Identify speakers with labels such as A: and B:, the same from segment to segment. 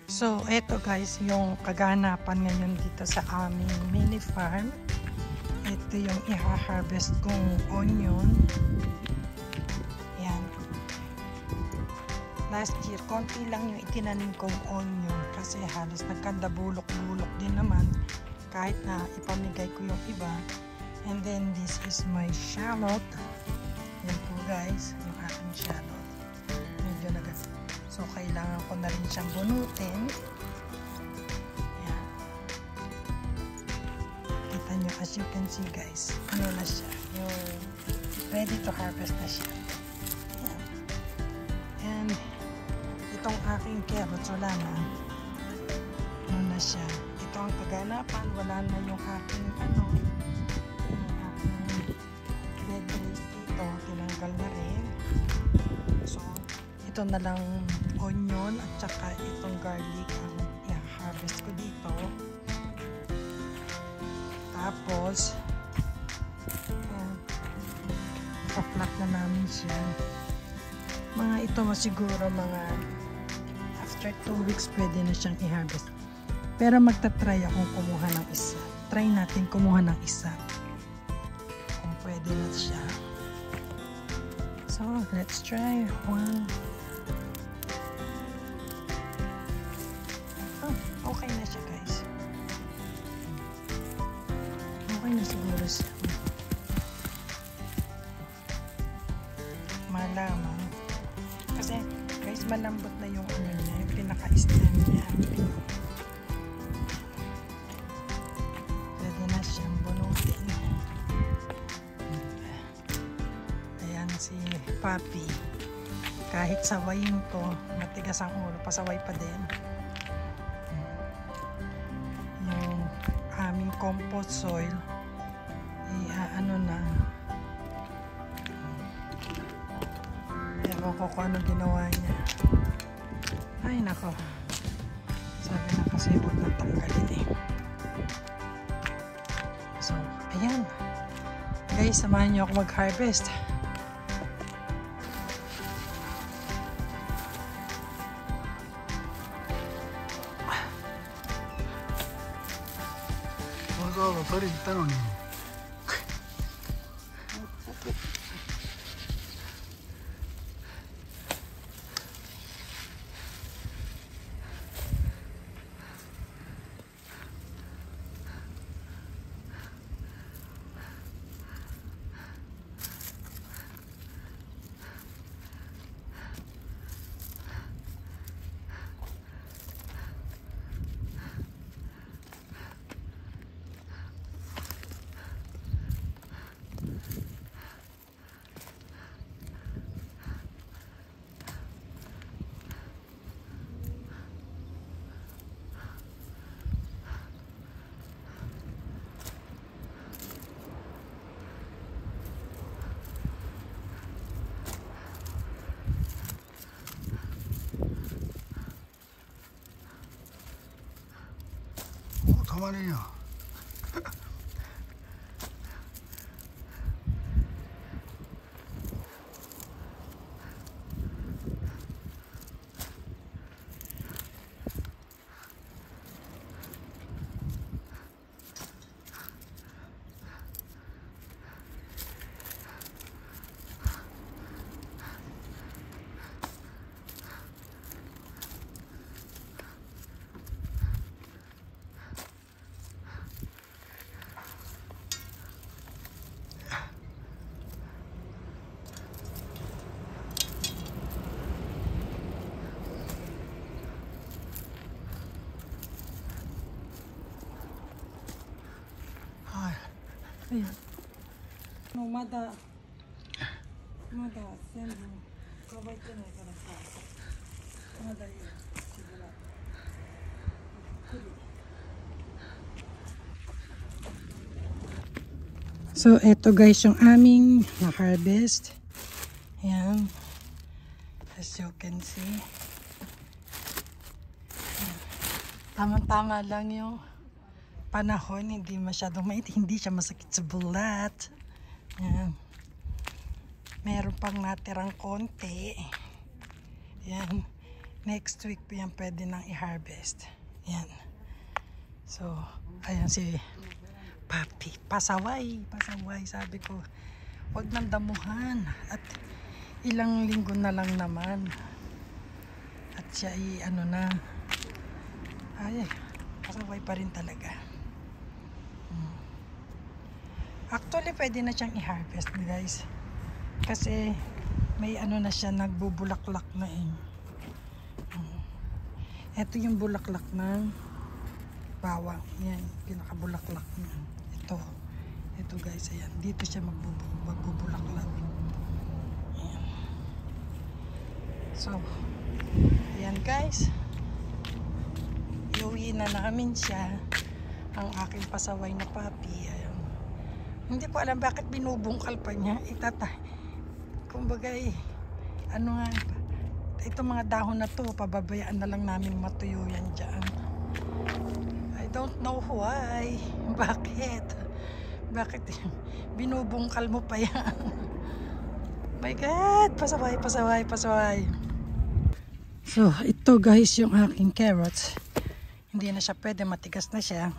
A: So, eto guys, yung kaganapan ngayon dito sa aming mini farm. Ito yung i-harvest kong onion. Yan. Last year, konti lang yung itinanim kong onion kasi halos nagkanda bulok-bulok din naman kahit na ipamigay ko yung iba. And then, this is my shallot. Yan po guys, yung aking shallot. Medyo so, kailangan ko na rin siyang bunutin. Yan. Kita nyo, as you can see guys, ano na siya. Yung ready to harvest na siya. Yan. And, itong aking carrots, wala na. Ano na siya. Ito ang kaganapan, wala na yung aking bed race dito. Tinanggal na rin. So, ito na lang onion at saka itong garlic ang i-harvest ko dito. Tapos pa-flat na namin siya. Mga ito siguro mga after 2 weeks pwede na siyang i-harvest. Pero magta-try akong kumuha ng isa. Try natin kumuha ng isa. Kung pwede na siya. So, let's try one. Okay na siya guys. Okay na siguro siya. Malamang. Kasi guys, malambot na yung ano niya, yung pinaka-stem niya. Pwede na siyang bunutin. Ayan si Papi. Kahit sawayin ko, matigas ang ulo, pasaway pa din. Aming compost soil ano na ewan ko kung ano ginawa niya. Ay nako, sabi na kasi huwag na tanggalin eh. So ayan guys, samahan niyo ako mag harvest.
B: 取りに行ったのに。たまにや。
A: Ayan. No, まだ全部乾いてないからさ、まだいいよ。So, eto guys yung aming na-harvest. Ayan. As you can see. Tama-tama lang yung panahon, hindi masyadong mainit, hindi siya masakit sa bulat. Yan. Meron pang natirang konti. Yan. Next week po yan pwede nang i-harvest. Yan. So, ayan si Papi. Pasaway. Pasaway. Sabi ko, wag nang damuhan. At ilang linggo na lang naman. At siya ano na. Ay, pasaway pa rin talaga. Actually, pwede na siyang i-harvest, guys. Kasi, may ano na siya, nagbubulaklak na eh. Ito yung bulaklak ng bawang. Yan, pinakabulaklak niya. Ito guys, ayan. Dito siya magbubulaklak. Ayan. So, ayan guys. Iuwi na namin siya. Ang aking pasaway na Papi. Ayan. Hindi ko alam bakit binubungkal pa niya. Kumbaga ano nga, itong mga dahon na to, pababayaan na lang namin matuyo yan dyan. I don't know why. Bakit? Bakit binubungkal mo pa yan? My God! Pasaway, pasaway, pasaway. So, ito guys yung aking carrots. Hindi na siya pwede, matigas na siya.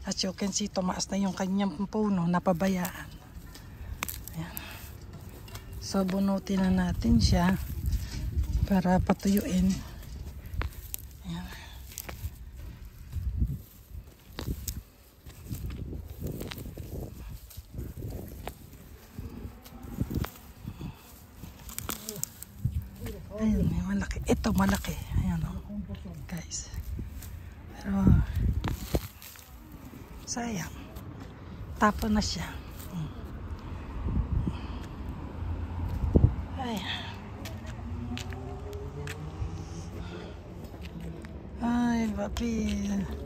A: As you can see, tumaas na yung kanyang puno, napabayaan. Ayan. So, bunutin na natin siya para patuyuin. Ayan. Ayun, malaki. Ito, malaki. Ayan o. Guys. Pero, sayang. Tapo na siya. Ay. Ay, Papi.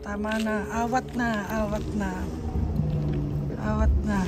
A: Tama na. Awat na. Awat na. Awat na.